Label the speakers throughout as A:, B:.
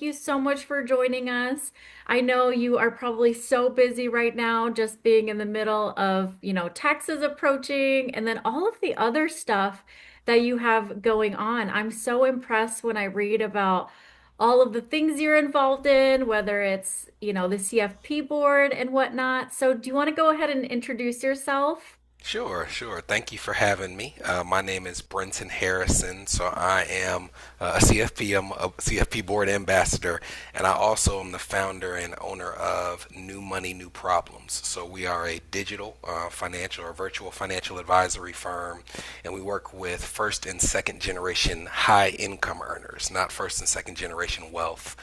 A: you so much for joining us. I know you are probably so busy right now, just being in the middle of, taxes approaching and then all of the other stuff that you have going on. I'm so impressed when I read about all of the things you're involved in, whether it's, the CFP board and whatnot. So, do you want to go ahead and introduce yourself?
B: Sure, sure. Thank you for having me. My name is Brenton Harrison. So I am a CFP. I'm a CFP board ambassador, and I also am the founder and owner of New Money, New Problems. So we are a digital financial or virtual financial advisory firm, and we work with first and second generation high income earners, not first and second generation wealth.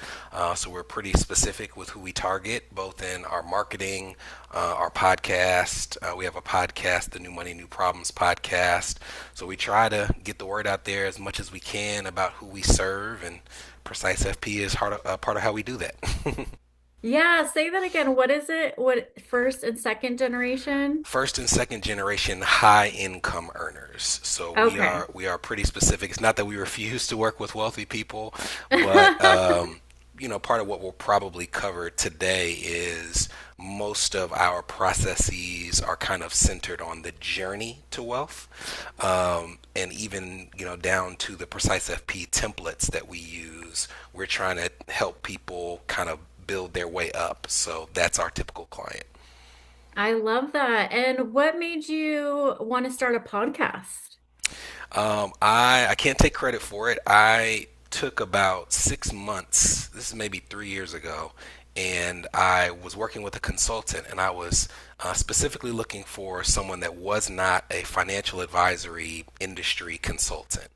B: So we're pretty specific with who we target, both in our marketing, our podcast. We have a podcast, the New Money, New Problems podcast. So we try to get the word out there as much as we can about who we serve, and PreciseFP is part of how we do that.
A: Yeah, say that again. What is it? What first and second generation?
B: First and second generation high income earners. So we
A: Okay.
B: are we are pretty specific. It's not that we refuse to work with wealthy people, but part of what we'll probably cover today is most of our processes are kind of centered on the journey to wealth, and even down to the Precise FP templates that we use. We're trying to help people kind of build their way up. So that's our typical client.
A: I love that. And what made you want to start a podcast?
B: I can't take credit for it. I took about 6 months. This is maybe 3 years ago, and I was working with a consultant, and I was specifically looking for someone that was not a financial advisory industry consultant.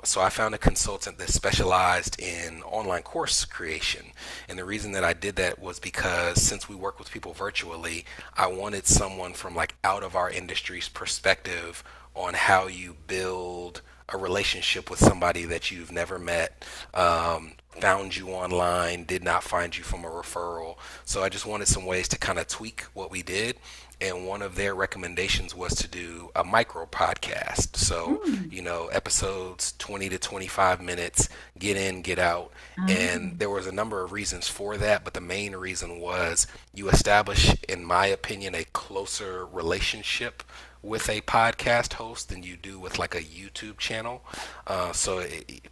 B: So I found a consultant that specialized in online course creation, and the reason that I did that was because since we work with people virtually, I wanted someone from like out of our industry's perspective on how you build a relationship with somebody that you've never met, found you online, did not find you from a referral. So I just wanted some ways to kind of tweak what we did. And one of their recommendations was to do a micro podcast. So,
A: Hmm.
B: episodes 20 to 25 minutes, get in, get out. And
A: Oh.
B: there was a number of reasons for that, but the main reason was you establish, in my opinion, a closer relationship with a podcast host than you do with like a YouTube channel.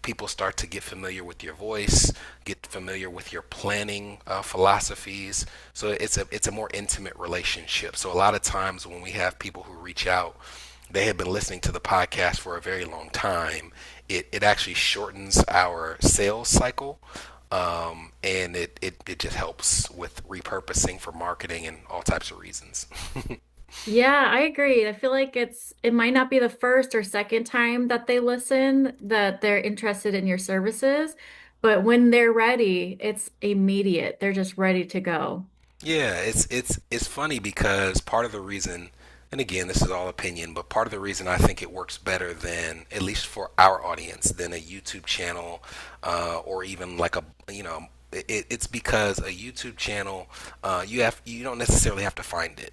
B: People start to get familiar with your voice, get familiar with your planning philosophies. So it's a more intimate relationship. So a lot of times when we have people who reach out, they have been listening to the podcast for a very long time. It actually shortens our sales cycle. And it just helps with repurposing for marketing and all types of reasons.
A: Yeah, I agree. I feel like it might not be the first or second time that they listen that they're interested in your services, but when they're ready, it's immediate. They're just ready to go.
B: Yeah, it's funny because part of the reason, and again, this is all opinion, but part of the reason I think it works better than, at least for our audience, than a YouTube channel, or even like it's because a YouTube channel, you don't necessarily have to find it.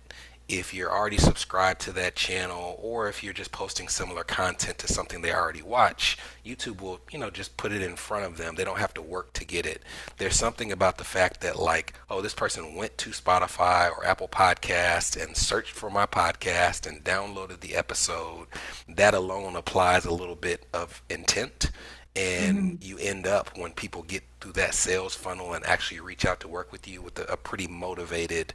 B: If you're already subscribed to that channel, or if you're just posting similar content to something they already watch, YouTube will, just put it in front of them. They don't have to work to get it. There's something about the fact that, like, oh, this person went to Spotify or Apple Podcast and searched for my podcast and downloaded the episode. That alone applies a little bit of intent, and
A: Mhm.
B: you end up, when people get through that sales funnel and actually reach out to work with you, with a pretty motivated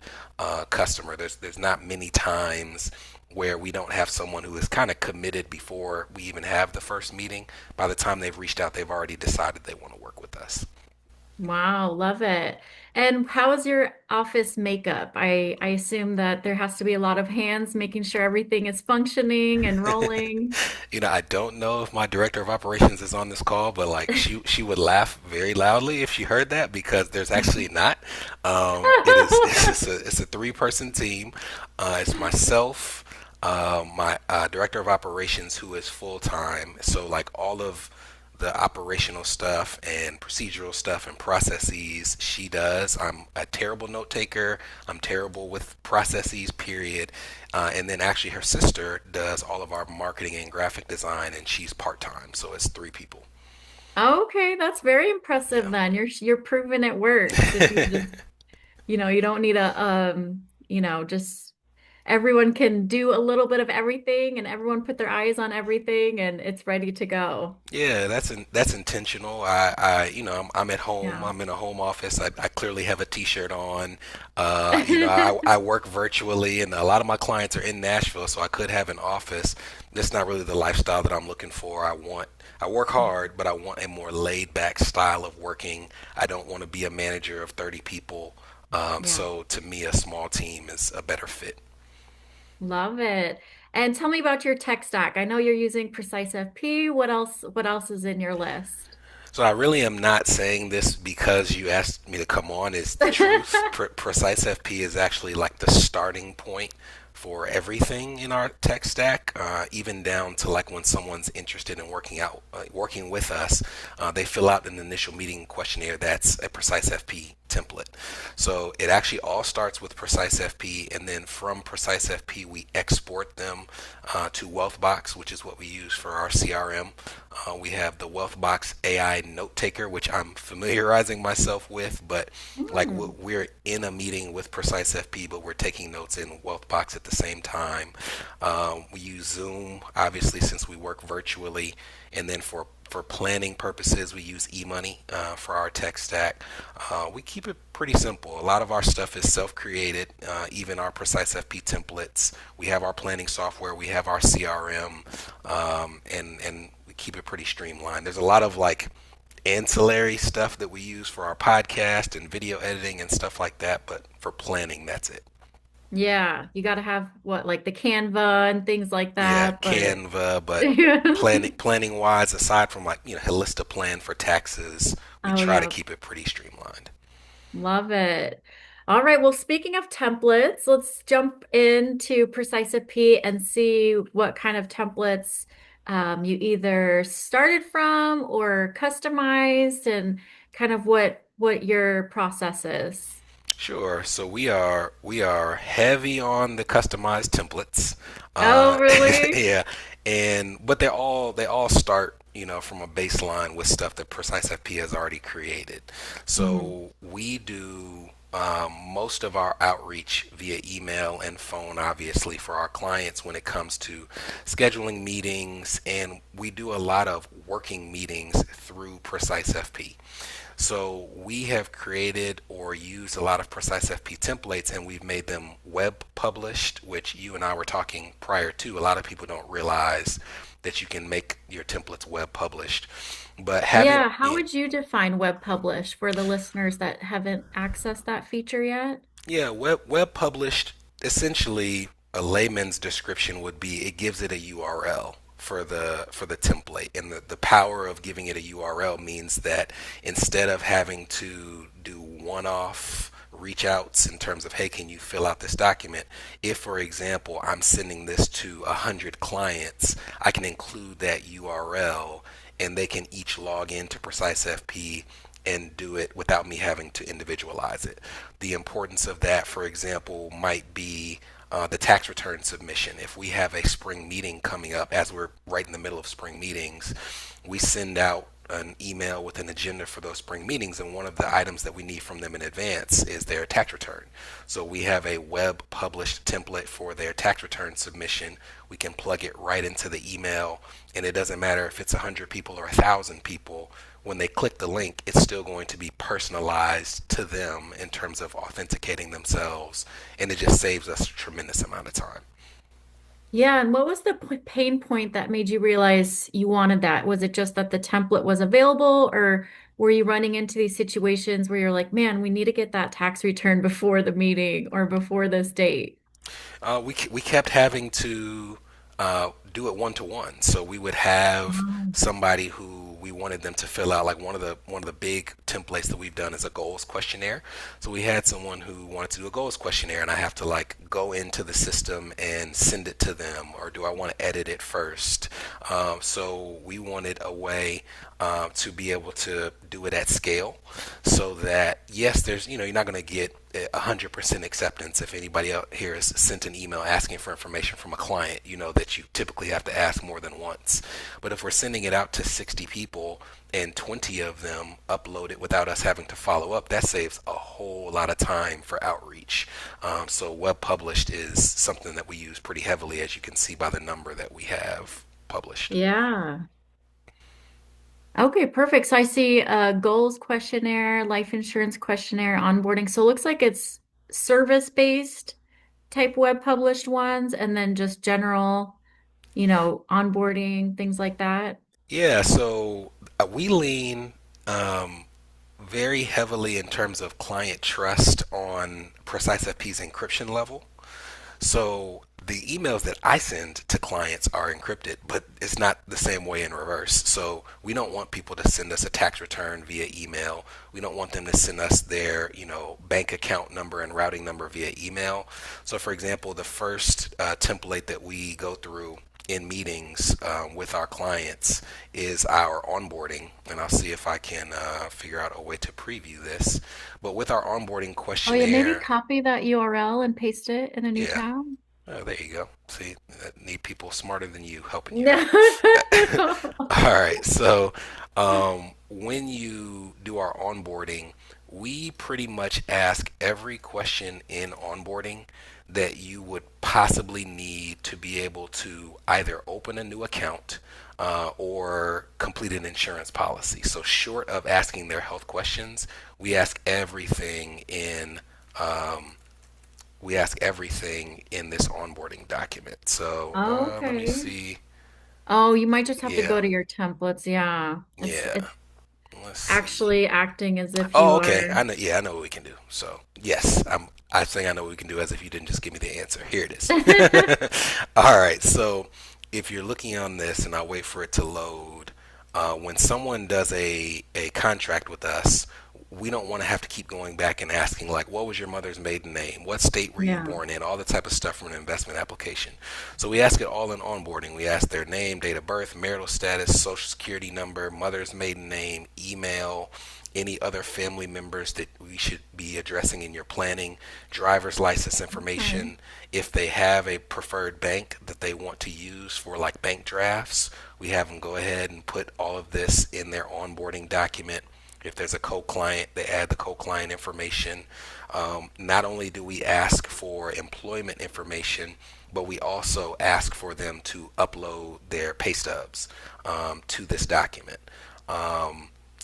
B: customer. There's not many times where we don't have someone who is kind of committed before we even have the first meeting. By the time they've reached out, they've already decided they want to work with us.
A: Wow, love it. And how is your office makeup? I assume that there has to be a lot of hands making sure everything is functioning and rolling.
B: I don't know if my director of operations is on this call, but like she would laugh very loudly if she heard that, because there's actually not. It's a three-person team. It's myself, my director of operations, who is full time. So like all of the operational stuff and procedural stuff and processes she does. I'm a terrible note taker. I'm terrible with processes, period. And then actually her sister does all of our marketing and graphic design, and she's part time. So it's three people.
A: Okay, that's very
B: Yeah.
A: impressive then. You're proving it works. If you just, you don't need just everyone can do a little bit of everything and everyone put their eyes on everything and it's ready to go.
B: Yeah, that's intentional. I'm at home.
A: Yeah.
B: I'm in a home office. I clearly have a t-shirt on. I work virtually, and a lot of my clients are in Nashville, so I could have an office. That's not really the lifestyle that I'm looking for. I work hard, but I want a more laid back style of working. I don't want to be a manager of 30 people.
A: Yeah.
B: So to me, a small team is a better fit.
A: Love it. And tell me about your tech stack. I know you're using PreciseFP. What else is in your list?
B: So I really am not saying this because you asked me to come on. Is the truth. PreciseFP is actually like the starting point for everything in our tech stack, even down to like when someone's interested in working with us, they fill out an initial meeting questionnaire that's a PreciseFP template. So it actually all starts with PreciseFP, and then from PreciseFP we export them to Wealthbox, which is what we use for our CRM. We have the Wealthbox AI note taker, which I'm familiarizing myself with, but like
A: Hmm.
B: we're in a meeting with PreciseFP, but we're taking notes in Wealthbox at the same time. We use Zoom, obviously, since we work virtually, and then for planning purposes, we use eMoney for our tech stack. We keep it pretty simple. A lot of our stuff is self-created, even our PreciseFP templates. We have our planning software, we have our CRM, and we keep it pretty streamlined. There's a lot of like ancillary stuff that we use for our podcast and video editing and stuff like that, but for planning, that's it.
A: Yeah, you got to have what, like the Canva and things like
B: Yeah,
A: that, but
B: Canva, but planning wise, aside from like, Halista plan for taxes, we
A: oh
B: try to
A: yeah,
B: keep it pretty streamlined.
A: love it. All right, well, speaking of templates, let's jump into PreciseFP and see what kind of templates you either started from or customized and kind of what your process is.
B: Sure. So we are heavy on the customized templates.
A: Oh,
B: Uh,
A: really?
B: yeah, and but they all start from a baseline with stuff that PreciseFP has already created.
A: Mhm.
B: So we do most of our outreach via email and phone, obviously, for our clients when it comes to scheduling meetings, and we do a lot of working meetings through PreciseFP. So we have created or used a lot of PreciseFP templates, and we've made them web published, which you and I were talking prior to. A lot of people don't realize that you can make your templates web published. But having,
A: Yeah, how would you define web publish for the listeners that haven't accessed that feature yet?
B: yeah, web published, essentially a layman's description would be it gives it a URL for the template, and the power of giving it a URL means that instead of having to do one-off reach outs in terms of, hey, can you fill out this document, if for example I'm sending this to 100 clients, I can include that URL and they can each log into PreciseFP and do it without me having to individualize it. The importance of that, for example, might be the tax return submission. If we have a spring meeting coming up, as we're right in the middle of spring meetings, we send out an email with an agenda for those spring meetings, and one of the items that we need from them in advance is their tax return. So we have a web published template for their tax return submission. We can plug it right into the email, and it doesn't matter if it's 100 people or 1,000 people. When they click the link, it's still going to be personalized to them in terms of authenticating themselves, and it just saves us a tremendous amount of time.
A: Yeah, and what was the pain point that made you realize you wanted that? Was it just that the template was available, or were you running into these situations where you're like, man, we need to get that tax return before the meeting or before this date?
B: We kept having to do it one to one. So we would have
A: Oh.
B: somebody who we wanted them to fill out, like one of the big templates that we've done is a goals questionnaire. So we had someone who wanted to do a goals questionnaire, and I have to like go into the system and send it to them, or do I want to edit it first? So we wanted a way to be able to do it at scale, so that yes, there's, you're not going to get 100% acceptance. If anybody out here has sent an email asking for information from a client, you know that you typically have to ask more than once. But if we're sending it out to 60 people and 20 of them upload it without us having to follow up, that saves a whole lot of time for outreach. So web published is something that we use pretty heavily, as you can see by the number that we have published.
A: Yeah. Okay, perfect. So I see goals questionnaire, life insurance questionnaire, onboarding. So it looks like it's service-based type web published ones, and then just general, onboarding, things like that.
B: Yeah, so we lean very heavily in terms of client trust on PreciseFP's encryption level. So the emails that I send to clients are encrypted, but it's not the same way in reverse. So we don't want people to send us a tax return via email. We don't want them to send us their, bank account number and routing number via email. So for example, the first template that we go through in meetings with our clients is our onboarding, and I'll see if I can figure out a way to preview this. But with our onboarding
A: Oh yeah, maybe
B: questionnaire,
A: copy that URL and paste it in a new
B: yeah,
A: tab.
B: oh, there you go. See, I need people smarter than you helping you
A: No,
B: out. All right, so when you do our onboarding, we pretty much ask every question in onboarding that you would possibly need to be able to either open a new account or complete an insurance policy. So, short of asking their health questions, we ask everything in um, this onboarding document. So
A: Oh,
B: let me
A: okay.
B: see.
A: Oh, you might just have to
B: Yeah,
A: go to your templates. Yeah.
B: yeah.
A: It's
B: Let's see.
A: actually acting as if
B: Oh,
A: you
B: okay.
A: are.
B: I know. Yeah, I know what we can do. So yes, I think I know what we can do. As if you didn't just give me the answer. Here it is. All right. So if you're looking on this, and I'll wait for it to load, when someone does a contract with us, we don't want to have to keep going back and asking like, what was your mother's maiden name? What state were you
A: Yeah.
B: born in? All the type of stuff from an investment application. So we ask it all in onboarding. We ask their name, date of birth, marital status, social security number, mother's maiden name, email, any other family members that we should be addressing in your planning, driver's license
A: Okay.
B: information. If they have a preferred bank that they want to use for like bank drafts, we have them go ahead and put all of this in their onboarding document. If there's a co-client, they add the co-client information. Not only do we ask for employment information, but we also ask for them to upload their pay stubs to this document.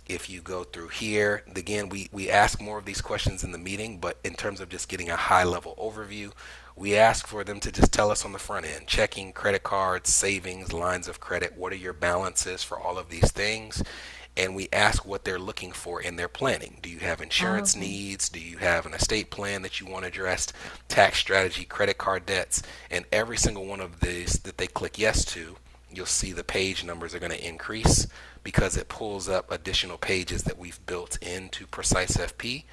B: If you go through here, again, we ask more of these questions in the meeting, but in terms of just getting a high level overview, we ask for them to just tell us on the front end: checking, credit cards, savings, lines of credit, what are your balances for all of these things? And we ask what they're looking for in their planning. Do you have
A: Oh,
B: insurance
A: okay.
B: needs? Do you have an estate plan that you want addressed? Tax strategy, credit card debts, and every single one of these that they click yes to, you'll see the page numbers are going to increase because it pulls up additional pages that we've built into PreciseFP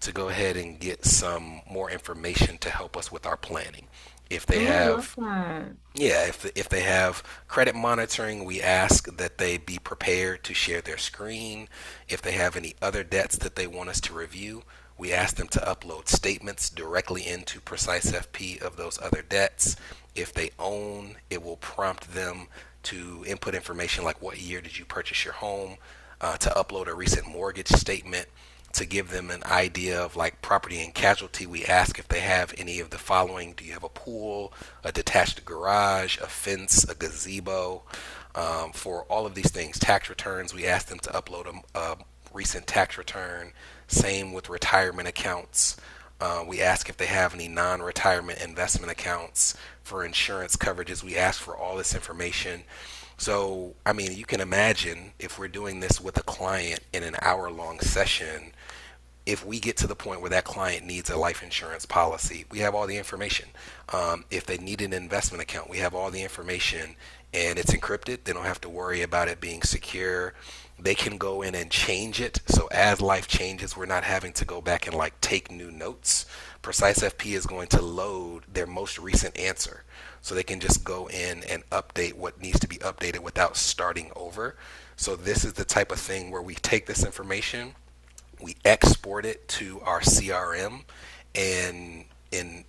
B: to go ahead and get some more information to help us with our planning. If they
A: Oh, I love
B: have
A: that.
B: Yeah, if they have credit monitoring, we ask that they be prepared to share their screen. If they have any other debts that they want us to review, we ask them to upload statements directly into PreciseFP of those other debts. If they own, it will prompt them to input information like what year did you purchase your home, to upload a recent mortgage statement, to give them an idea of like property and casualty. We ask if they have any of the following: do you have a pool, a detached garage, a fence, a gazebo? For all of these things, tax returns, we ask them to upload a recent tax return. Same with retirement accounts. We ask if they have any non-retirement investment accounts. For insurance coverages, we ask for all this information. So, I mean, you can imagine if we're doing this with a client in an hour-long session, if we get to the point where that client needs a life insurance policy, we have all the information. If they need an investment account, we have all the information, and it's encrypted. They don't have to worry about it being secure. They can go in and change it. So as life changes, we're not having to go back and like take new notes. PreciseFP is going to load their most recent answer. So they can just go in and update what needs to be updated without starting over. So this is the type of thing where we take this information, we export it to our CRM, and in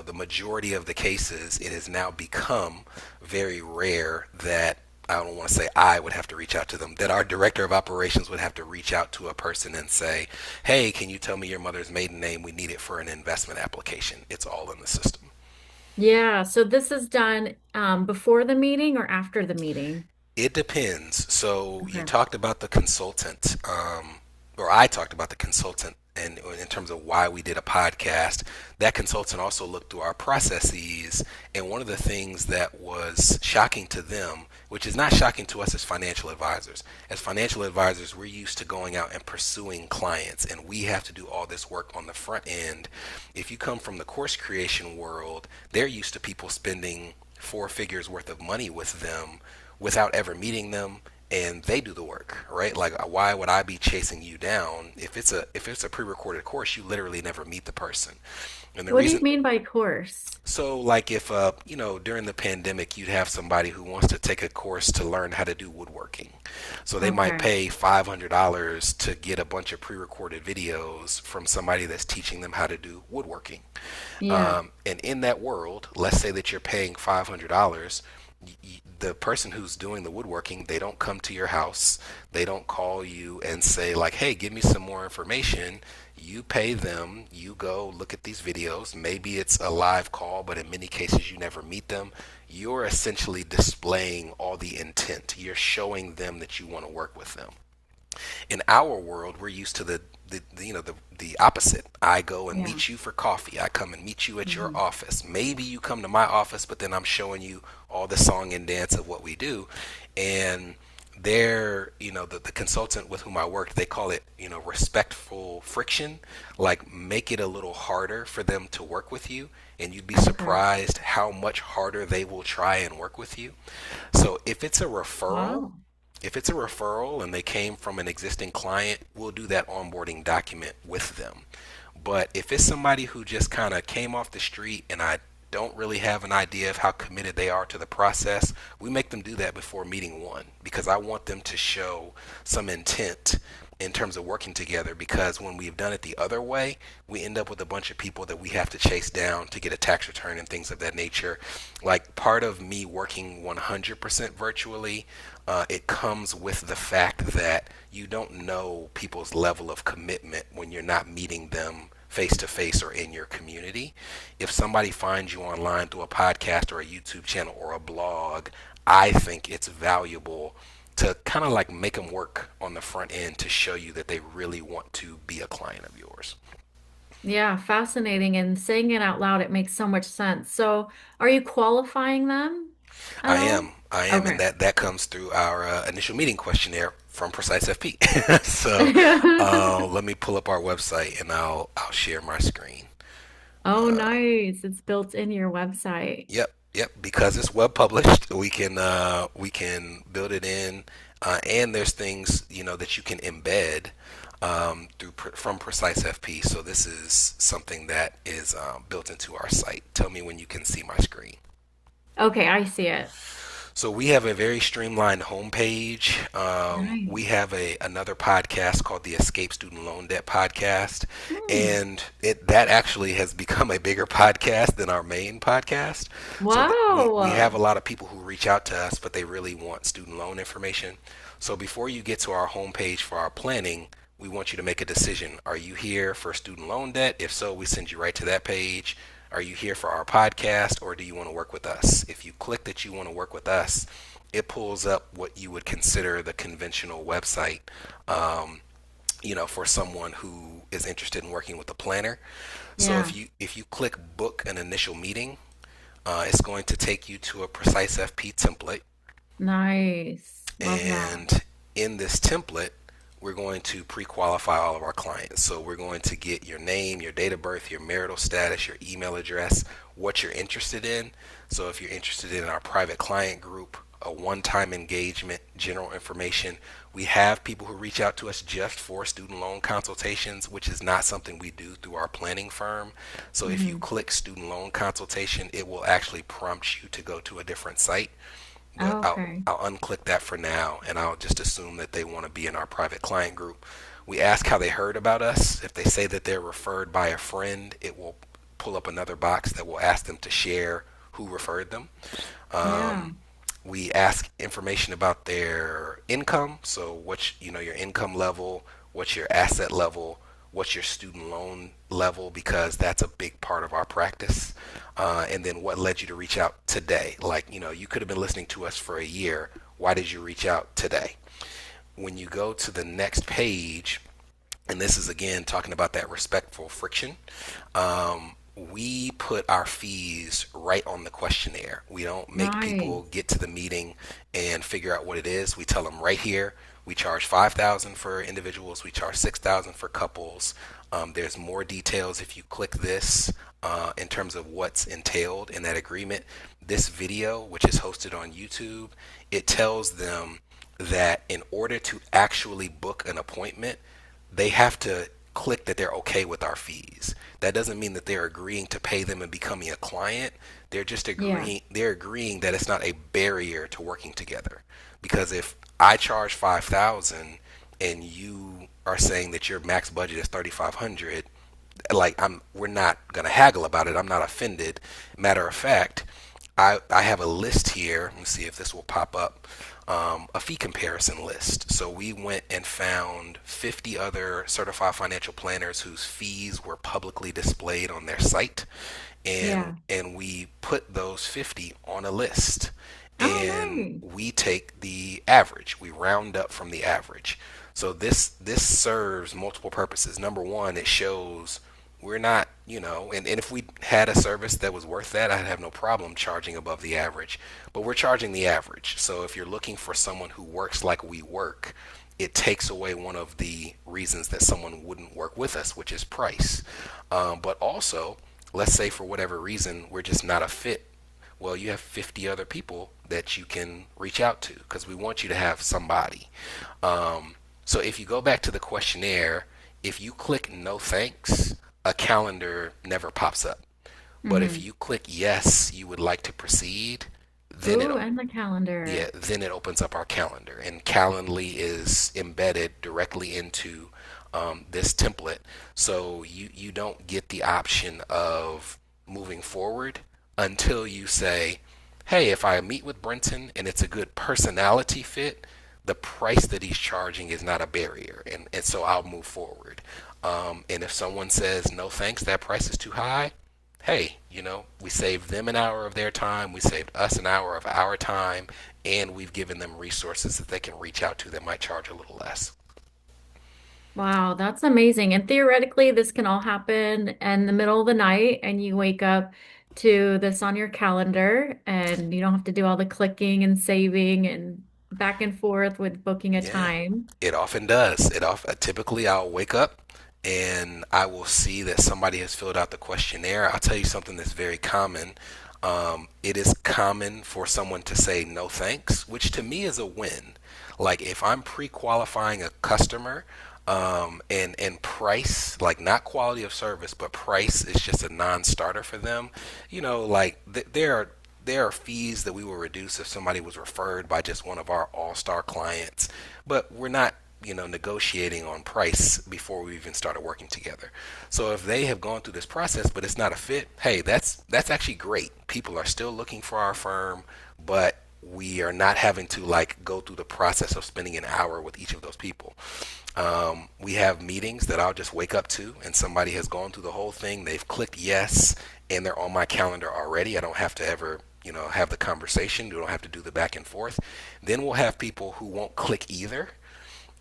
B: the majority of the cases, it has now become very rare that I don't want to say I would have to reach out to them, that our director of operations would have to reach out to a person and say, hey, can you tell me your mother's maiden name? We need it for an investment application. It's all in the system.
A: Yeah, so this is done before the meeting or after the meeting?
B: It depends. So you
A: Okay.
B: talked about the consultant, or I talked about the consultant, and in terms of why we did a podcast, that consultant also looked through our processes. And one of the things that was shocking to them, which is not shocking to us as financial advisors, we're used to going out and pursuing clients, and we have to do all this work on the front end. If you come from the course creation world, they're used to people spending four figures worth of money with them without ever meeting them, and they do the work, right? Like, why would I be chasing you down if it's a pre-recorded course? You literally never meet the person. And the
A: What do you
B: reason,
A: mean by course?
B: so like if during the pandemic you'd have somebody who wants to take a course to learn how to do woodworking, so they might
A: Okay.
B: pay $500 to get a bunch of pre-recorded videos from somebody that's teaching them how to do woodworking.
A: Yeah.
B: And in that world, let's say that you're paying $500, the person who's doing the woodworking, they don't come to your house. They don't call you and say like, "Hey, give me some more information." You pay them, you go look at these videos. Maybe it's a live call, but in many cases you never meet them. You're essentially displaying all the intent. You're showing them that you want to work with them. In our world, we're used to the opposite. I go and
A: Yeah.
B: meet you for coffee. I come and meet you at your
A: Mhm.
B: office. Maybe you come to my office, but then I'm showing you all the song and dance of what we do. And the consultant with whom I worked, they call it, respectful friction. Like, make it a little harder for them to work with you, and you'd be
A: Okay.
B: surprised how much harder they will try and work with you. So
A: Wow.
B: if it's a referral and they came from an existing client, we'll do that onboarding document with them. But if it's somebody who just kind of came off the street and I don't really have an idea of how committed they are to the process, we make them do that before meeting one, because I want them to show some intent in terms of working together, because when we've done it the other way, we end up with a bunch of people that we have to chase down to get a tax return and things of that nature. Like, part of me working 100% virtually, it comes with the fact that you don't know people's level of commitment when you're not meeting them face to face or in your community. If somebody finds you online through a podcast or a YouTube channel or a blog, I think it's valuable to kind of like make them work on the front end to show you that they really want to be a client of yours.
A: Yeah, fascinating. And saying it out loud, it makes so much sense. So, are you qualifying them at all?
B: I am, and
A: Okay.
B: that comes through our initial meeting questionnaire from PreciseFP. So let me pull up our website and I'll share my screen.
A: Oh, nice. It's built in your website.
B: Yep. Because it's web published, we can build it in, and there's things that you can embed from PreciseFP. So this is something that is built into our site. Tell me when you can see my screen.
A: Okay, I see it.
B: So we have a very streamlined homepage. We
A: Nice.
B: have another podcast called the Escape Student Loan Debt Podcast,
A: Hmm.
B: and it that actually has become a bigger podcast than our main podcast. So we have a
A: Wow.
B: lot of people who reach out to us, but they really want student loan information. So before you get to our homepage for our planning, we want you to make a decision. Are you here for student loan debt? If so, we send you right to that page. Are you here for our podcast, or do you want to work with us? If you click that you want to work with us, it pulls up what you would consider the conventional website, um, for someone who is interested in working with a planner. So
A: Yeah.
B: if you click book an initial meeting, it's going to take you to a Precise FP template,
A: Nice. Love that.
B: and in this template, we're going to pre-qualify all of our clients. So we're going to get your name, your date of birth, your marital status, your email address, what you're interested in. So if you're interested in our private client group, a one-time engagement, general information, we have people who reach out to us just for student loan consultations, which is not something we do through our planning firm. So if you
A: Hmm.
B: click student loan consultation, it will actually prompt you to go to a different site, but I'll
A: Okay.
B: I'll unclick that for now, and I'll just assume that they want to be in our private client group. We ask how they heard about us. If they say that they're referred by a friend, it will pull up another box that will ask them to share who referred them.
A: Yeah.
B: Um, we ask information about their income. So what's, your income level, what's your asset level, what's your student loan level, because that's a big part of our practice. And then what led you to reach out today? Like, you could have been listening to us for a year. Why did you reach out today? When you go to the next page, and this is again talking about that respectful friction, we put our fees right on the questionnaire. We don't make people
A: Nice.
B: get to the meeting and figure out what it is. We tell them right here. We charge 5,000 for individuals. We charge 6,000 for couples. There's more details if you click this in terms of what's entailed in that agreement. This video, which is hosted on YouTube, it tells them that in order to actually book an appointment, they have to click that they're okay with our fees. That doesn't mean that they're agreeing to pay them and becoming a client. They're just
A: Yeah.
B: agreeing that it's not a barrier to working together. Because if I charge 5,000 and you are saying that your max budget is 3,500, like we're not going to haggle about it. I'm not offended. Matter of fact, I have a list here. Let me see if this will pop up. A fee comparison list. So we went and found 50 other certified financial planners whose fees were publicly displayed on their site, and
A: Yeah.
B: we put those 50 on a list,
A: Oh,
B: and
A: nice.
B: we take the average. We round up from the average. So this serves multiple purposes. Number one, it shows we're not, and if we had a service that was worth that, I'd have no problem charging above the average. But we're charging the average. So if you're looking for someone who works like we work, it takes away one of the reasons that someone wouldn't work with us, which is price. But also, let's say for whatever reason, we're just not a fit. Well, you have 50 other people that you can reach out to because we want you to have somebody. So if you go back to the questionnaire, if you click no thanks, a calendar never pops up. But if
A: Hmm.
B: you click yes, you would like to proceed, then it
A: Ooh, and the
B: yeah,
A: calendar.
B: then it opens up our calendar, and Calendly is embedded directly into this template. So you don't get the option of moving forward until you say, hey, if I meet with Brenton and it's a good personality fit, the price that he's charging is not a barrier, and so I'll move forward. And if someone says no thanks, that price is too high, hey, we saved them an hour of their time, we saved us an hour of our time, and we've given them resources that they can reach out to that might charge a little less.
A: Wow, that's amazing. And theoretically, this can all happen in the middle of the night, and you wake up to this on your calendar, and you don't have to do all the clicking and saving and back and forth with booking a
B: Yeah,
A: time.
B: it often does. Typically I'll wake up and I will see that somebody has filled out the questionnaire. I'll tell you something that's very common. It is common for someone to say no thanks, which to me is a win. Like if I'm pre-qualifying a customer, and price, like not quality of service, but price is just a non-starter for them. Like there are fees that we will reduce if somebody was referred by just one of our all-star clients, but we're not negotiating on price before we even started working together. So if they have gone through this process but it's not a fit, hey, that's actually great. People are still looking for our firm, but we are not having to like go through the process of spending an hour with each of those people. We have meetings that I'll just wake up to, and somebody has gone through the whole thing. They've clicked yes, and they're on my calendar already. I don't have to ever, have the conversation. We don't have to do the back and forth. Then we'll have people who won't click either,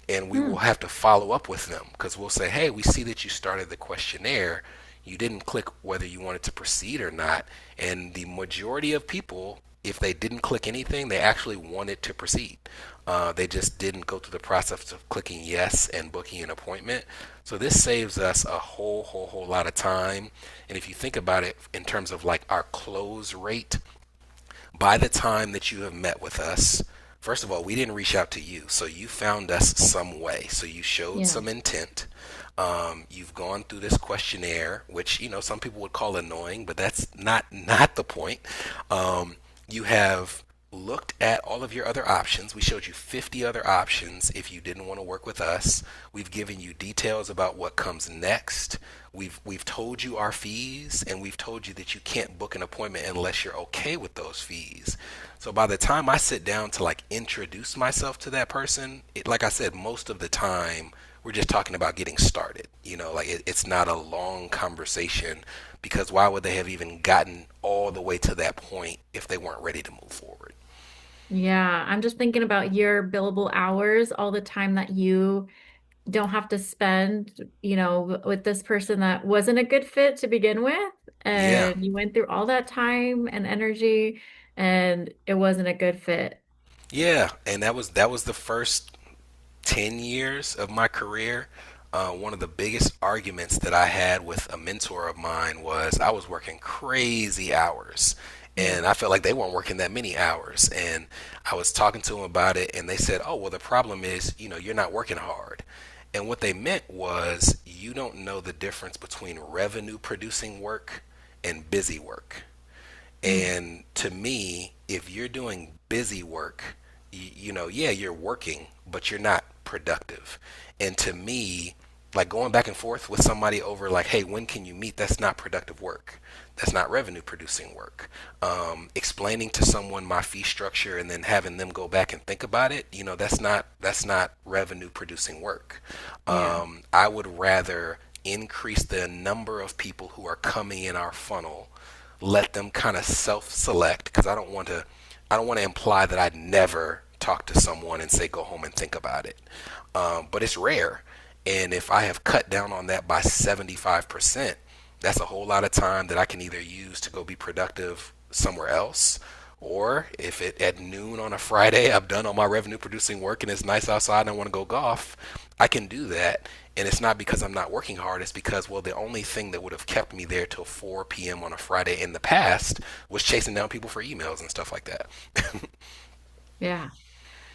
B: and we will
A: Hmm.
B: have to follow up with them because we'll say, hey, we see that you started the questionnaire. You didn't click whether you wanted to proceed or not. And the majority of people, if they didn't click anything, they actually wanted to proceed. They just didn't go through the process of clicking yes and booking an appointment. So this saves us a whole lot of time. And if you think about it in terms of like our close rate, by the time that you have met with us, first of all, we didn't reach out to you. So you found us some way. So you showed
A: Yeah.
B: some intent. You've gone through this questionnaire, which, some people would call annoying, but that's not the point. You have looked at all of your other options. We showed you 50 other options if you didn't want to work with us. We've given you details about what comes next. We've told you our fees, and we've told you that you can't book an appointment unless you're okay with those fees. So by the time I sit down to like introduce myself to that person, like I said, most of the time we're just talking about getting started. Like it's not a long conversation, because why would they have even gotten all the way to that point if they weren't ready to move forward?
A: Yeah, I'm just thinking about your billable hours, all the time that you don't have to spend, with this person that wasn't a good fit to begin with.
B: Yeah.
A: And you went through all that time and energy and it wasn't a good fit.
B: Yeah, and that was the first 10 years of my career. One of the biggest arguments that I had with a mentor of mine was I was working crazy hours,
A: Yeah.
B: and I felt like they weren't working that many hours. And I was talking to them about it, and they said, "Oh, well, the problem is, you're not working hard." And what they meant was you don't know the difference between revenue producing work and busy work.
A: Mm.
B: And to me, if you're doing busy work, yeah, you're working, but you're not productive. And to me, like going back and forth with somebody over like, hey, when can you meet? That's not productive work. That's not revenue producing work. Explaining to someone my fee structure and then having them go back and think about it, that's not revenue producing work.
A: Yeah.
B: I would rather increase the number of people who are coming in our funnel, let them kind of self-select, because I don't want to imply that I'd never talk to someone and say go home and think about it. But it's rare, and if I have cut down on that by 75%, that's a whole lot of time that I can either use to go be productive somewhere else, or if at noon on a Friday I've done all my revenue producing work and it's nice outside and I want to go golf, I can do that. And it's not because I'm not working hard, it's because, well, the only thing that would have kept me there till 4 p.m. on a Friday in the past was chasing down people for emails and stuff like that.
A: Yeah.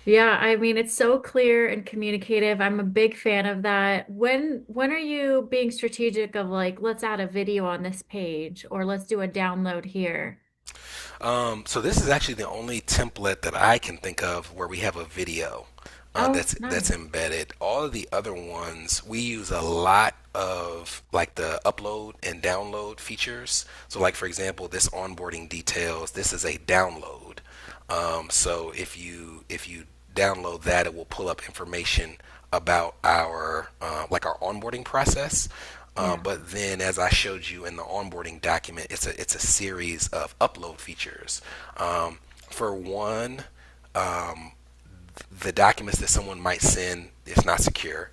A: Yeah, I mean it's so clear and communicative. I'm a big fan of that. When are you being strategic of like, let's add a video on this page or let's do a download here?
B: So this is actually the only template that I can think of where we have a video
A: Oh,
B: that's
A: nice.
B: embedded. All of the other ones, we use a lot of like the upload and download features. So like for example, this onboarding details, this is a download. So if you download that, it will pull up information about our like our onboarding process.
A: Yeah.
B: But then, as I showed you in the onboarding document, it's a series of upload features. For one, the documents that someone might send is not secure.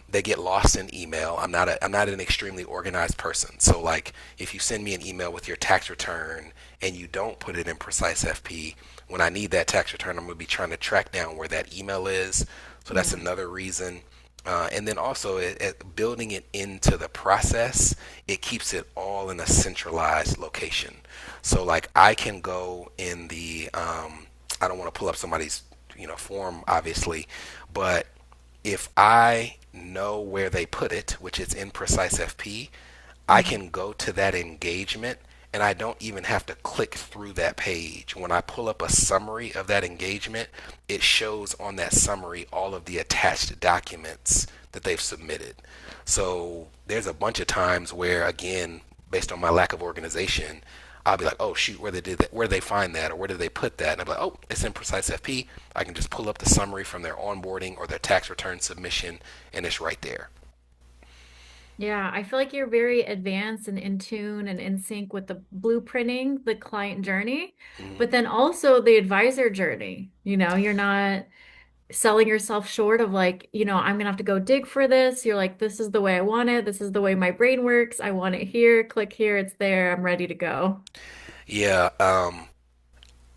B: They get lost in email. I'm not an extremely organized person. So like if you send me an email with your tax return and you don't put it in PreciseFP, when I need that tax return, I'm going to be trying to track down where that email is. So that's
A: Yeah.
B: another reason. And then also building it into the process, it keeps it all in a centralized location. So like I can go in the I don't want to pull up somebody's form obviously, but if I know where they put it, which is in PreciseFP, I
A: Mhm.
B: can go to that engagement and I don't even have to click through that page. When I pull up a summary of that engagement, it shows on that summary all of the attached documents that they've submitted. So there's a bunch of times where, again, based on my lack of organization, I'll be like, oh shoot, where they did that, where did they find that, or where did they put that? And I'm like, oh, it's in PreciseFP. I can just pull up the summary from their onboarding or their tax return submission, and it's right there.
A: Yeah, I feel like you're very advanced and in tune and in sync with the blueprinting, the client journey,
B: Mhm.
A: but then also the advisor journey. You're not selling yourself short of like, I'm gonna have to go dig for this. You're like, this is the way I want it. This is the way my brain works. I want it here. Click here. It's there. I'm ready to go.
B: Yeah,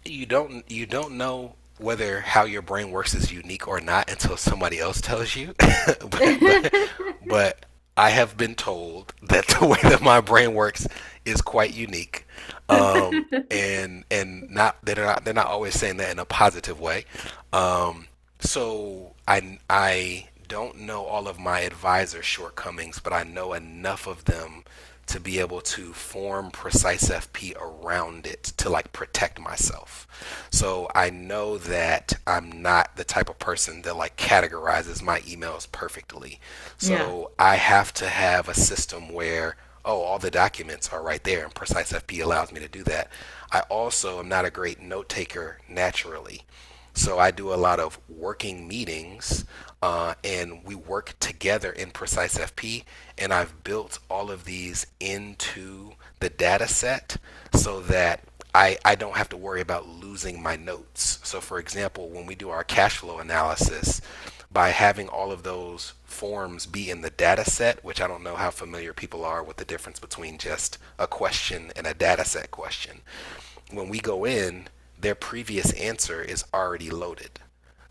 B: you don't know whether how your brain works is unique or not until somebody else tells you. But I have been told that the way that my brain works is quite unique. And not they're not always saying that in a positive way. So I don't know all of my advisor shortcomings, but I know enough of them to be able to form PreciseFP around it to like protect myself. So I know that I'm not the type of person that like categorizes my emails perfectly.
A: Yeah.
B: So I have to have a system where, oh, all the documents are right there, and PreciseFP allows me to do that. I also am not a great note taker naturally. So I do a lot of working meetings, and we work together in PreciseFP. And I've built all of these into the data set so that I don't have to worry about losing my notes. So, for example, when we do our cash flow analysis, by having all of those forms be in the data set, which I don't know how familiar people are with the difference between just a question and a data set question. When we go in, their previous answer is already loaded.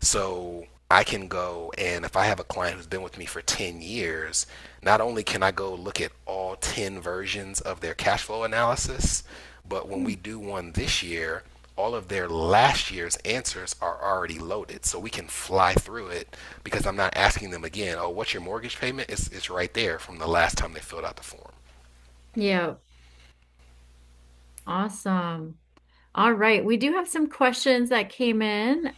B: So I can go, and if I have a client who's been with me for 10 years, not only can I go look at all 10 versions of their cash flow analysis, but when we do one this year, all of their last year's answers are already loaded. So we can fly through it because I'm not asking them again, oh, what's your mortgage payment? It's right there from the last time they filled out the form.
A: Yeah. Awesome. All right. We do have some questions that came in.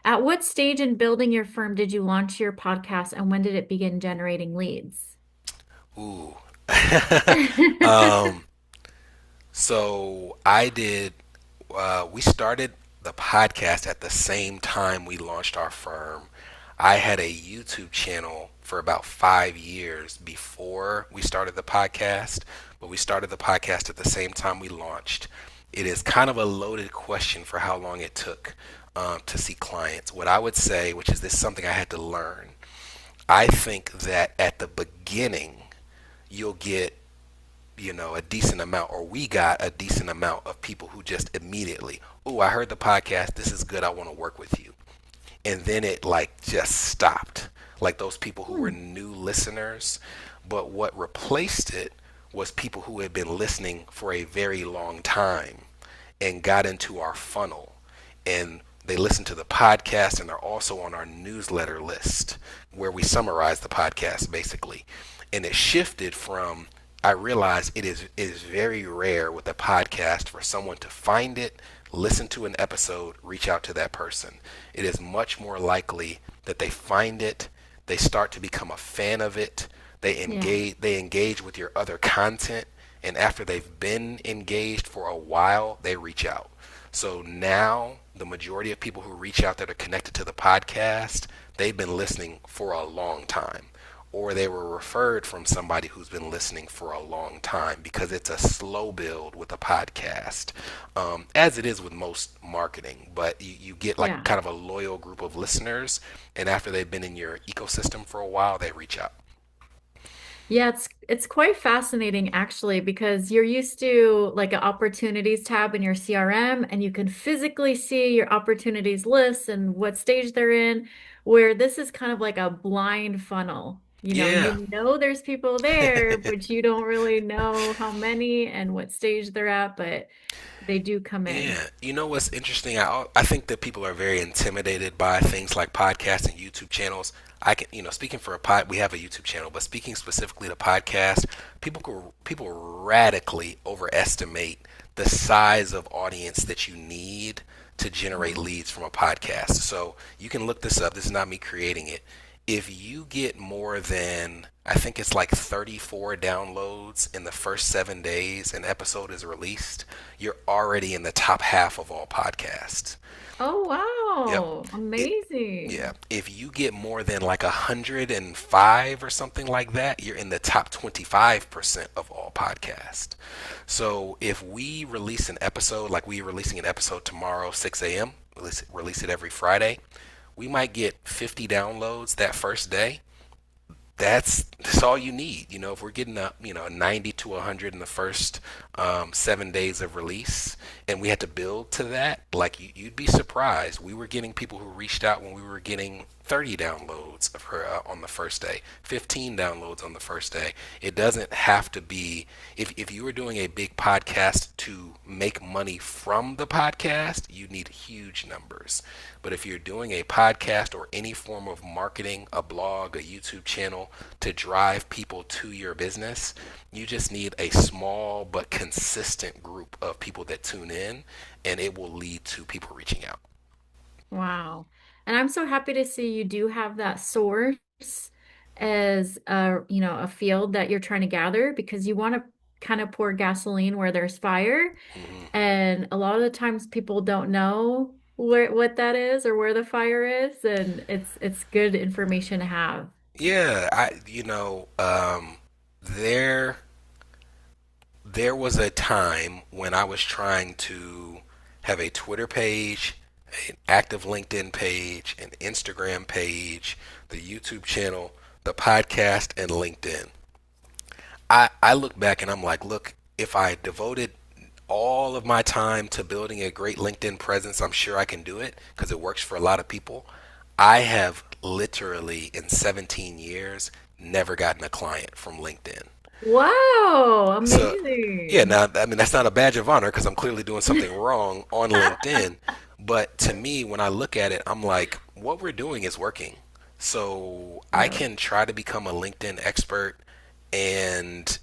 A: At what stage in building your firm did you launch your podcast and when did it begin generating leads?
B: Ooh. um, so I did we started the podcast at the same time we launched our firm. I had a YouTube channel for about 5 years before we started the podcast, but we started the podcast at the same time we launched. It is kind of a loaded question for how long it took to see clients. What I would say, which is this something I had to learn, I think that at the beginning, you'll get a decent amount, or we got a decent amount of people who just immediately, oh, I heard the podcast. This is good. I want to work with you. And then it like just stopped. Like those people who were
A: Hmm.
B: new listeners. But what replaced it was people who had been listening for a very long time and got into our funnel. And they listen to the podcast and they're also on our newsletter list where we summarize the podcast basically. And it shifted from, I realize it is very rare with a podcast for someone to find it, listen to an episode, reach out to that person. It is much more likely that they find it, they start to become a fan of it,
A: Yeah.
B: they engage with your other content, and after they've been engaged for a while, they reach out. So now the majority of people who reach out that are connected to the podcast, they've been listening for a long time, or they were referred from somebody who's been listening for a long time, because it's a slow build with a podcast, as it is with most marketing. But you get like
A: Yeah.
B: kind of a loyal group of listeners, and after they've been in your ecosystem for a while, they reach out.
A: Yeah, it's quite fascinating actually because you're used to like an opportunities tab in your CRM and you can physically see your opportunities list and what stage they're in, where this is kind of like a blind funnel.
B: Yeah.
A: You know there's people there, but you don't really know how many and what stage they're at, but they do come in.
B: Yeah, you know what's interesting? I think that people are very intimidated by things like podcasts and YouTube channels. I can, speaking for a pod, we have a YouTube channel, but speaking specifically to podcast, people radically overestimate the size of audience that you need to generate
A: Yeah.
B: leads from a podcast. So you can look this up. This is not me creating it. If you get more than, I think it's like 34 downloads in the first 7 days an episode is released, you're already in the top half of all podcasts.
A: Oh,
B: Yep.
A: wow.
B: It, yeah.
A: Amazing.
B: If you get more than like 105 or something like that, you're in the top 25% of all podcasts. So if we release an episode, like we're releasing an episode tomorrow, 6 a.m., release it every Friday, we might get 50 downloads that first day. That's all you need. If we're getting up, 90 to 100 in the first 7 days of release, and we had to build to that, like you'd be surprised. We were getting people who reached out when we were getting 30 downloads of her on the first day, 15 downloads on the first day. It doesn't have to be, if you were doing a big podcast to make money from the podcast, you need huge numbers. But if you're doing a podcast or any form of marketing, a blog, a YouTube channel to drive people to your business, you just need a small but consistent group of people that tune in, and it will lead to people reaching out.
A: Wow. And I'm so happy to see you do have that source as a field that you're trying to gather because you want to kind of pour gasoline where there's fire.
B: Hmm.
A: And a lot of the times people don't know what that is or where the fire is, and it's good information to have.
B: Yeah, there there was a time when I was trying to have a Twitter page, an active LinkedIn page, an Instagram page, the YouTube channel, the podcast, and LinkedIn. I look back and I'm like, look, if I devoted all of my time to building a great LinkedIn presence, I'm sure I can do it because it works for a lot of people. I have literally in 17 years never gotten a client from LinkedIn.
A: Wow,
B: So, yeah,
A: amazing.
B: now, I mean, that's not a badge of honor because I'm clearly doing something wrong on LinkedIn. But to me, when I look at it, I'm like, what we're doing is working. So I
A: Yeah.
B: can try to become a LinkedIn expert and,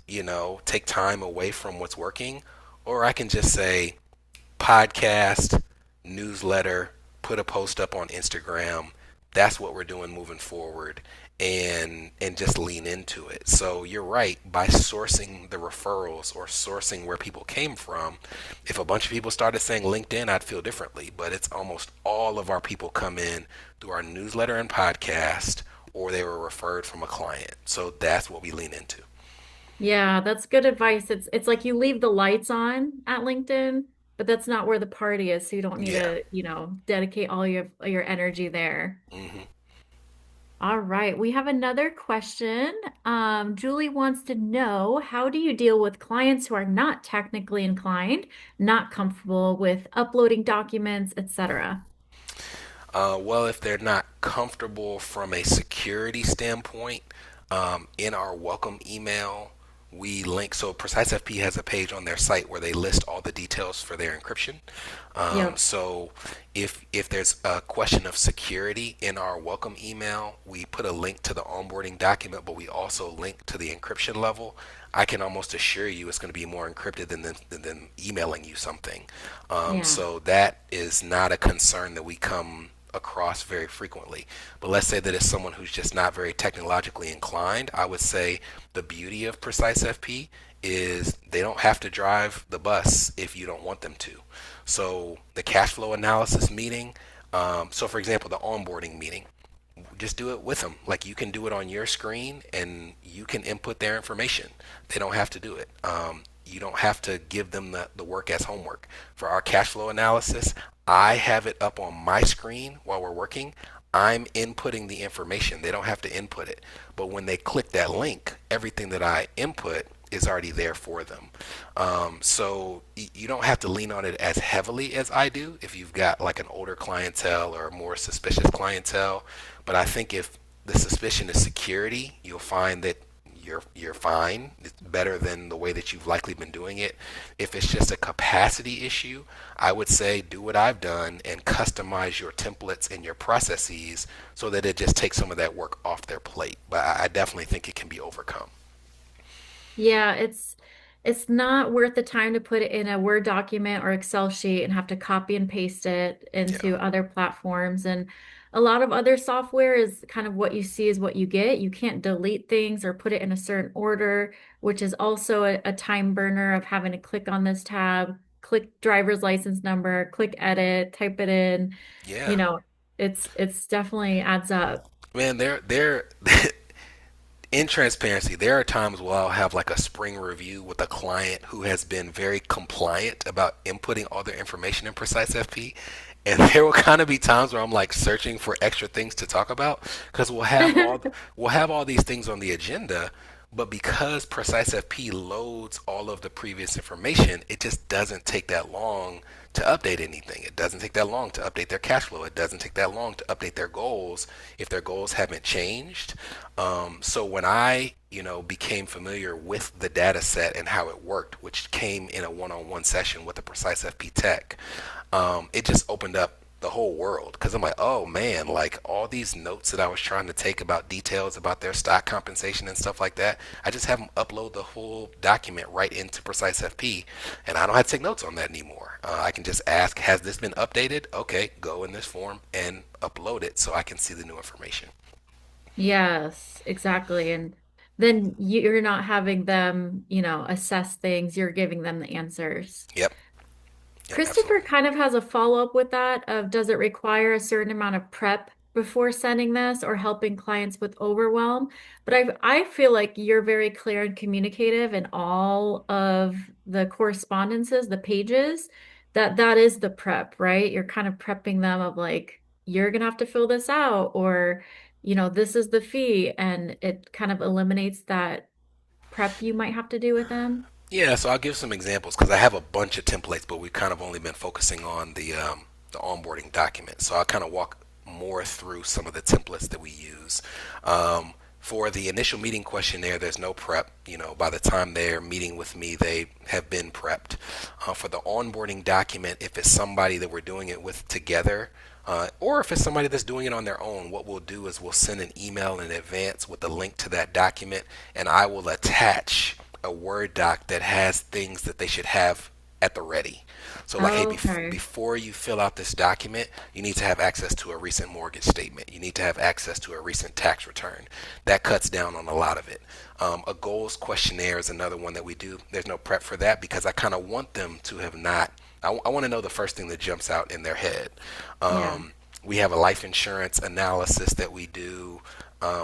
B: take time away from what's working, or I can just say, podcast, newsletter, put a post up on Instagram. That's what we're doing moving forward and just lean into it. So you're right, by sourcing the referrals or sourcing where people came from, if a bunch of people started saying LinkedIn, I'd feel differently, but it's almost all of our people come in through our newsletter and podcast or they were referred from a client. So that's what we lean into.
A: Yeah, that's good advice. It's like you leave the lights on at LinkedIn, but that's not where the party is, so you don't need
B: Yeah.
A: to, dedicate all your energy there.
B: Hmm.
A: All right, we have another question. Julie wants to know, how do you deal with clients who are not technically inclined, not comfortable with uploading documents, etc.?
B: Well, if they're not comfortable from a security standpoint, in our welcome email, we link. So PreciseFP has a page on their site where they list all the details for their encryption.
A: Yep.
B: So if there's a question of security in our welcome email, we put a link to the onboarding document, but we also link to the encryption level. I can almost assure you it's going to be more encrypted than emailing you something.
A: Yeah.
B: So that is not a concern that we come across very frequently. But let's say that it's someone who's just not very technologically inclined. I would say the beauty of PreciseFP is they don't have to drive the bus if you don't want them to. So the cash flow analysis meeting, so for example, the onboarding meeting, just do it with them. Like you can do it on your screen and you can input their information. They don't have to do it. You don't have to give them the work as homework. For our cash flow analysis, I have it up on my screen while we're working. I'm inputting the information. They don't have to input it. But when they click that link, everything that I input is already there for them. So you don't have to lean on it as heavily as I do if you've got like an older clientele or a more suspicious clientele. But I think if the suspicion is security, you'll find that you're fine. It's better than the way that you've likely been doing it. If it's just a capacity issue, I would say do what I've done and customize your templates and your processes so that it just takes some of that work off their plate. But I definitely think it can be overcome.
A: Yeah, it's not worth the time to put it in a Word document or Excel sheet and have to copy and paste it
B: Yeah.
A: into other platforms. And a lot of other software is kind of what you see is what you get. You can't delete things or put it in a certain order, which is also a time burner of having to click on this tab, click driver's license number, click edit, type it in. You
B: Yeah.
A: know, it's definitely adds up.
B: Man, they're in transparency, there are times where I'll have like a spring review with a client who has been very compliant about inputting all their information in PreciseFP. And there will kind of be times where I'm like searching for extra things to talk about because we'll have all these things on the agenda, But because PreciseFP loads all of the previous information, it just doesn't take that long to update anything. It doesn't take that long to update their cash flow. It doesn't take that long to update their goals if their goals haven't changed. So when I, became familiar with the data set and how it worked, which came in a one-on-one session with a PreciseFP tech, it just opened up the whole world because I'm like, oh man, like all these notes that I was trying to take about details about their stock compensation and stuff like that, I just have them upload the whole document right into PreciseFP, and I don't have to take notes on that anymore. I can just ask, has this been updated? Okay, go in this form and upload it so I can see the new information.
A: Yes, exactly. And then you're not having them, assess things, you're giving them the answers.
B: Yep, yep,
A: Christopher
B: absolutely.
A: kind of has a follow-up with that of does it require a certain amount of prep before sending this or helping clients with overwhelm? But I feel like you're very clear and communicative in all of the correspondences, the pages, that is the prep, right? You're kind of prepping them of like, you're gonna have to fill this out or, this is the fee, and it kind of eliminates that prep you might have to do with them.
B: Yeah, so I'll give some examples because I have a bunch of templates, but we've kind of only been focusing on the onboarding document. So I'll kind of walk more through some of the templates that we use. For the initial meeting questionnaire, there's no prep. By the time they're meeting with me, they have been prepped. For the onboarding document, if it's somebody that we're doing it with together, or if it's somebody that's doing it on their own, what we'll do is we'll send an email in advance with a link to that document, and I will attach a Word doc that has things that they should have at the ready. So, like, hey,
A: Okay.
B: before you fill out this document, you need to have access to a recent mortgage statement. You need to have access to a recent tax return. That cuts down on a lot of it. A goals questionnaire is another one that we do. There's no prep for that because I kind of want them to have not. I want to know the first thing that jumps out in their head.
A: Yeah.
B: We have a life insurance analysis that we do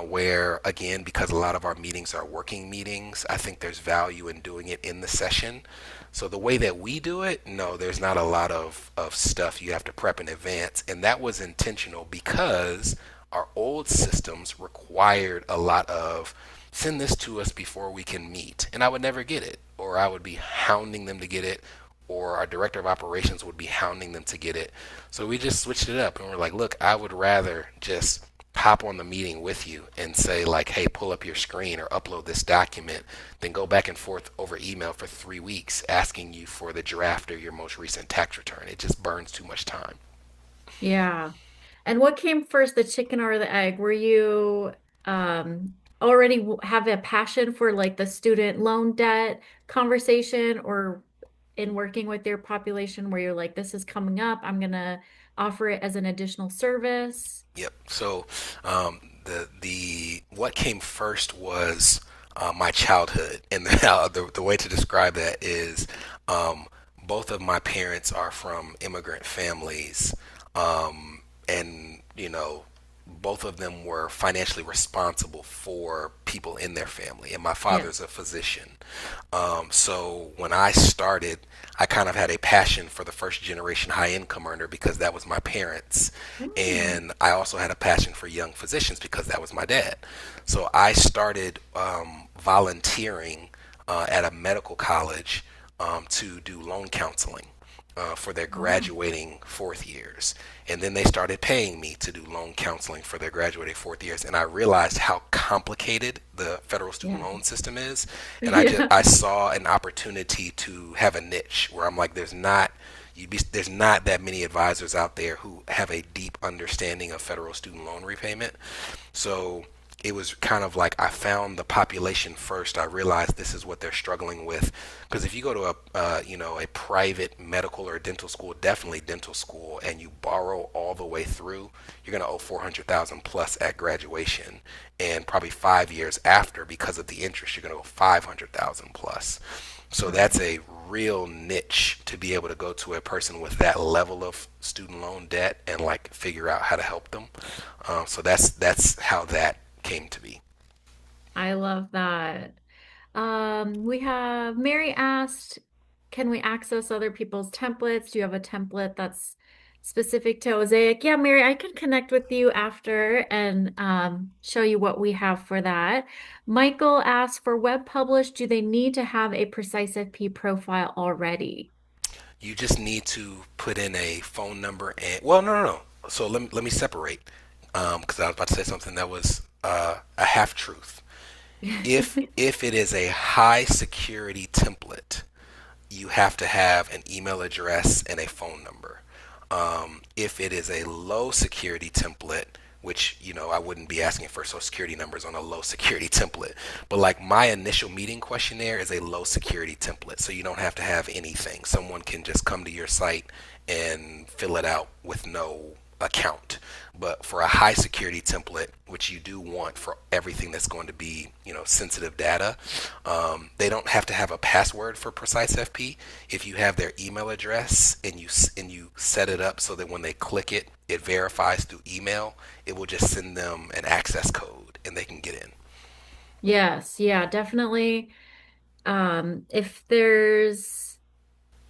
B: where, again, because a lot of our meetings are working meetings, I think there's value in doing it in the session. So the way that we do it, no, there's not a lot of stuff you have to prep in advance. And that was intentional because our old systems required a lot of send this to us before we can meet. And I would never get it, or I would be hounding them to get it, or our director of operations would be hounding them to get it. So we just switched it up and we're like, look, I would rather just hop on the meeting with you and say like, hey, pull up your screen or upload this document, then go back and forth over email for 3 weeks asking you for the draft of your most recent tax return. It just burns too much time.
A: Yeah. And what came first, the chicken or the egg? Were you already have a passion for like the student loan debt conversation, or in working with your population where you're like, this is coming up, I'm gonna offer it as an additional service?
B: Yep. So the what came first was my childhood, and the way to describe that is um, both of my parents are from immigrant families, and both of them were financially responsible for people in their family, and my father's a
A: Yes.
B: physician. So when I started, I kind of had a passion for the first generation high income earner because that was my parents.
A: Oh,
B: And I also had a passion for young physicians because that was my dad. So I started volunteering at a medical college to do loan counseling for their
A: wow.
B: graduating fourth years. And then they started paying me to do loan counseling for their graduating fourth years. And I realized how complicated the federal student
A: Yeah.
B: loan system is. And
A: Yeah.
B: I saw an opportunity to have a niche where I'm like, there's not that many advisors out there who have a deep understanding of federal student loan repayment. So it was kind of like I found the population first. I realized this is what they're struggling with. Because if you go to a private medical or dental school, definitely dental school, and you borrow all the way through, you're gonna owe 400,000 plus at graduation, and probably 5 years after because of the interest, you're gonna owe 500,000 plus. So that's
A: Wow.
B: a real niche to be able to go to a person with that level of student loan debt and like figure out how to help them. So that's how that came to be.
A: I love that. We have Mary asked, can we access other people's templates? Do you have a template that's specific to Mosaic. Yeah, Mary, I can connect with you after and show you what we have for that. Michael asks for web published, do they need to have a PreciseFP profile already?
B: You just need to put in a phone number and well, no, no, no. So let me separate because I was about to say something that was a half truth. If it is a high security template, you have to have an email address and a phone number. If it is a low security template, which I wouldn't be asking for social security numbers on a low security template, but like my initial meeting questionnaire is a low security template, so you don't have to have anything. Someone can just come to your site and fill it out with no account. But for a high security template, which you do want for everything that's going to be, sensitive data, they don't have to have a password for PreciseFP. If you have their email address and you set it up so that when they click it, it verifies through email, it will just send them an access code and they can get in.
A: Yes, yeah, definitely. If there's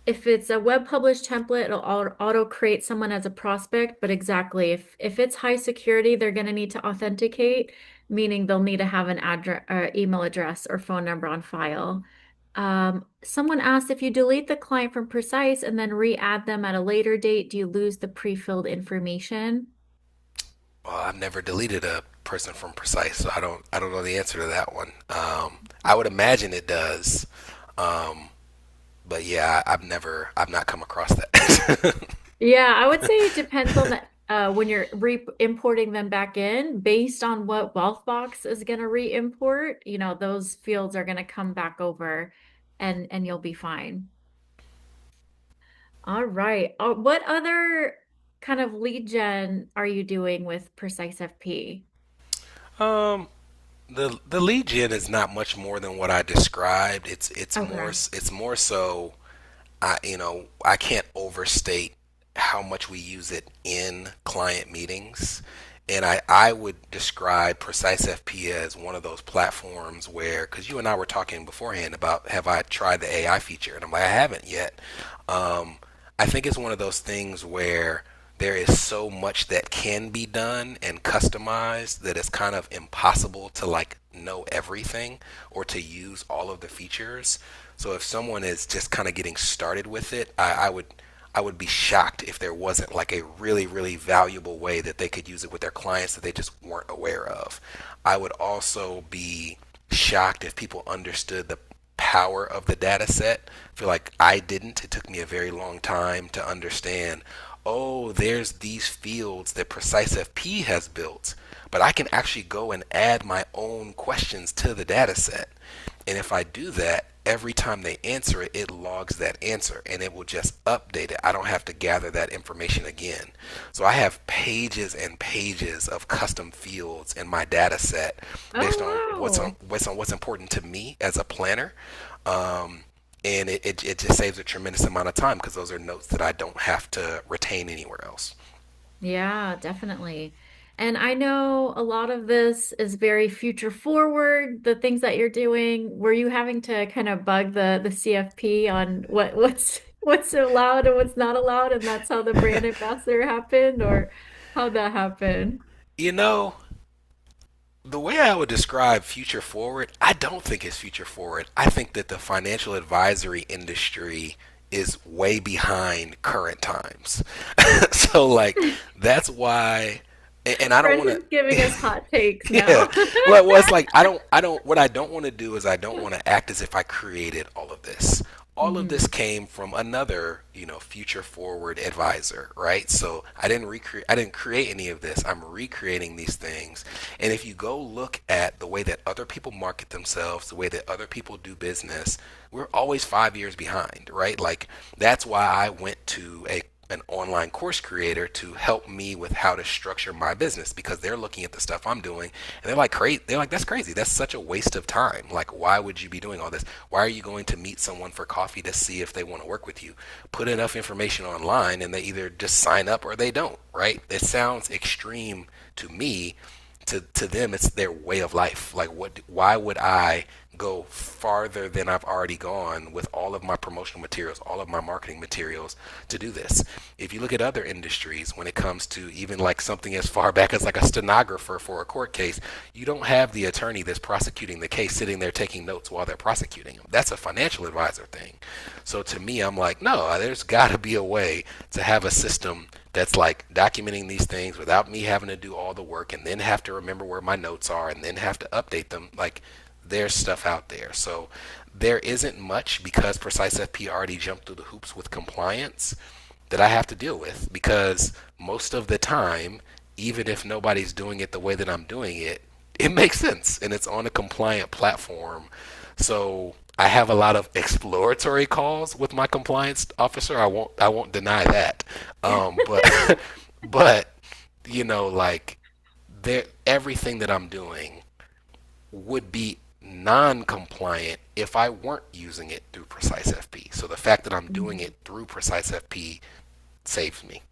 A: if it's a web published template, it'll auto create someone as a prospect, but exactly if it's high security, they're going to need to authenticate, meaning they'll need to have an address, email address or phone number on file. Someone asked if you delete the client from Precise and then re-add them at a later date, do you lose the pre-filled information?
B: Well, I've never deleted a person from Precise, so I don't know the answer to that one. I would imagine it does. Um, but yeah, I've not come across that.
A: Yeah, I would say it depends on the when you're re importing them back in, based on what Wealthbox is going to re-import, those fields are going to come back over and you'll be fine. All right. What other kind of lead gen are you doing with PreciseFP?
B: um, the lead gen is not much more than what I described.
A: Okay.
B: It's more so I can't overstate how much we use it in client meetings. And I would describe PreciseFP as one of those platforms where, because you and I were talking beforehand about have I tried the AI feature, and I'm like I haven't yet. I think it's one of those things where there is so much that can be done and customized that it's kind of impossible to like know everything or to use all of the features. So if someone is just kind of getting started with it, I would be shocked if there wasn't like a really, really valuable way that they could use it with their clients that they just weren't aware of. I would also be shocked if people understood the power of the data set. I feel like I didn't. It took me a very long time to understand, oh, there's these fields that PreciseFP has built, but I can actually go and add my own questions to the data set. And if I do that, every time they answer it, it logs that answer and it will just update it. I don't have to gather that information again. So I have pages and pages of custom fields in my data set based on
A: Oh,
B: what's important to me as a planner. Um, and it just saves a tremendous amount of time because those are notes that I don't have to retain anywhere else.
A: yeah, definitely. And I know a lot of this is very future forward, the things that you're doing. Were you having to kind of bug the CFP on what's allowed and what's not allowed, and that's how the brand ambassador happened, or how'd that happen?
B: You know, the way I would describe future forward, I don't think it's future forward. I think that the financial advisory industry is way behind current times. So like that's why and I don't want
A: Brenton's
B: to
A: giving us hot takes
B: yeah.
A: now.
B: Well, it's like what I don't want to do is I don't want to act as if I created all of this. All of this
A: Mhm.
B: came from another, future forward advisor, right? So I didn't create any of this. I'm recreating these things. And if you go look at the way that other people market themselves, the way that other people do business, we're always 5 years behind, right? Like that's why I went to an online course creator to help me with how to structure my business because they're looking at the stuff I'm doing and they're like crazy. They're like, that's crazy. That's such a waste of time. Like, why would you be doing all this? Why are you going to meet someone for coffee to see if they want to work with you? Put enough information online and they either just sign up or they don't, right? It sounds extreme to me To them it's their way of life. Like why would I go farther than I've already gone with all of my promotional materials, all of my marketing materials to do this? If you look at other industries, when it comes to even like something as far back as like a stenographer for a court case, you don't have the attorney that's prosecuting the case sitting there taking notes while they're prosecuting them. That's a financial advisor thing. So to me, I'm like, no, there's got to be a way to have a system that's like documenting these things without me having to do all the work and then have to remember where my notes are and then have to update them. Like there's stuff out there. So there isn't much because PreciseFP already jumped through the hoops with compliance that I have to deal with because most of the time, even if nobody's doing it the way that I'm doing it, it makes sense and it's on a compliant platform. So I have a lot of exploratory calls with my compliance officer. I won't deny that. But but like there everything that I'm doing would be non-compliant if I weren't using it through PreciseFP. So the fact that I'm doing
A: Mhm.
B: it through PreciseFP saves me.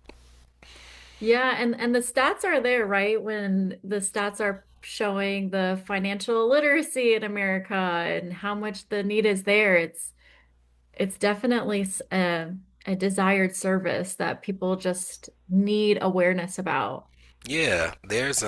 A: Yeah, and the stats are there, right? When the stats are showing the financial literacy in America and how much the need is there, it's definitely a desired service that people just need awareness about.
B: Yeah, there's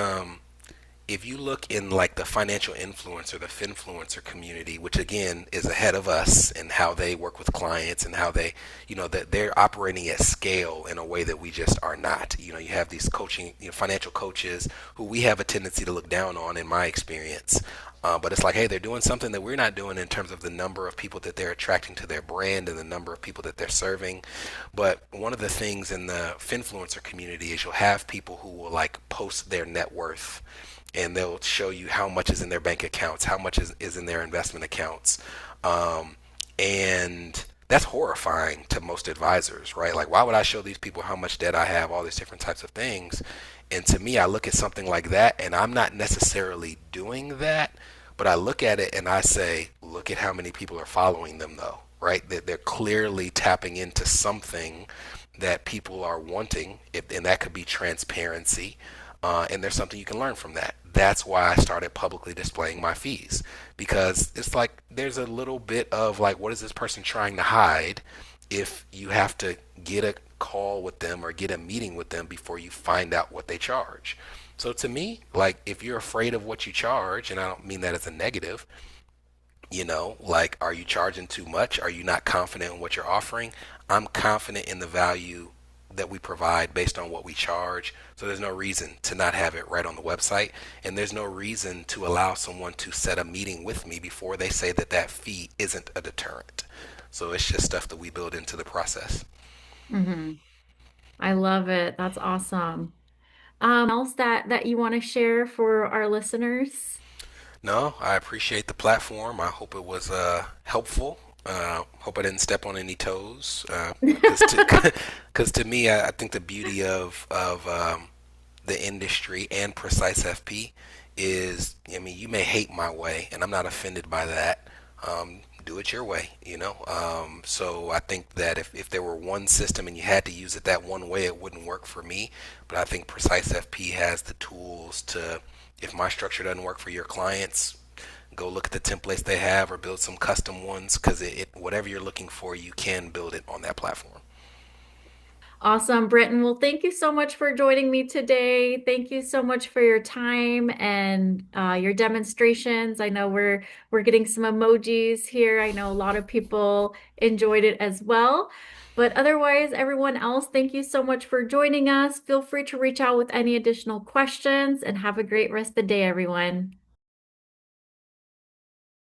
B: if you look in like the financial influencer, the finfluencer community, which again is ahead of us in how they work with clients and how they, that they're operating at scale in a way that we just are not. You have these coaching, financial coaches who we have a tendency to look down on, in my experience. But it's like, hey, they're doing something that we're not doing in terms of the number of people that they're attracting to their brand and the number of people that they're serving. But one of the things in the finfluencer community is you'll have people who will like post their net worth and they'll show you how much is in their bank accounts, how much is in their investment accounts. And that's horrifying to most advisors, right? Like, why would I show these people how much debt I have, all these different types of things? And to me, I look at something like that, and I'm not necessarily doing that, but I look at it and I say, look at how many people are following them, though, right? That they're clearly tapping into something that people are wanting, and that could be transparency. And there's something you can learn from that. That's why I started publicly displaying my fees because it's like there's a little bit of like, what is this person trying to hide if you have to get a call with them or get a meeting with them before you find out what they charge? So to me, like if you're afraid of what you charge, and I don't mean that as a negative, like are you charging too much? Are you not confident in what you're offering? I'm confident in the value that we provide based on what we charge. So there's no reason to not have it right on the website. And there's no reason to allow someone to set a meeting with me before they say that that fee isn't a deterrent. So it's just stuff that we build into the process.
A: Hmm. I love it. That's awesome. Else that you want to share for our listeners?
B: No, I appreciate the platform. I hope it was helpful. Hope I didn't step on any toes. Because cause to me, I think the beauty of the industry and Precise FP is, I mean, you may hate my way, and I'm not offended by that. Do it your way. So I think that if there were one system and you had to use it that one way, it wouldn't work for me. But I think Precise FP has the tools to, if my structure doesn't work for your clients, go look at the templates they have or build some custom ones because whatever you're looking for, you can build it on that platform.
A: Awesome, Brenton. Well, thank you so much for joining me today. Thank you so much for your time and your demonstrations. I know we're getting some emojis here. I know a lot of people enjoyed it as well. But otherwise, everyone else, thank you so much for joining us. Feel free to reach out with any additional questions and have a great rest of the day, everyone.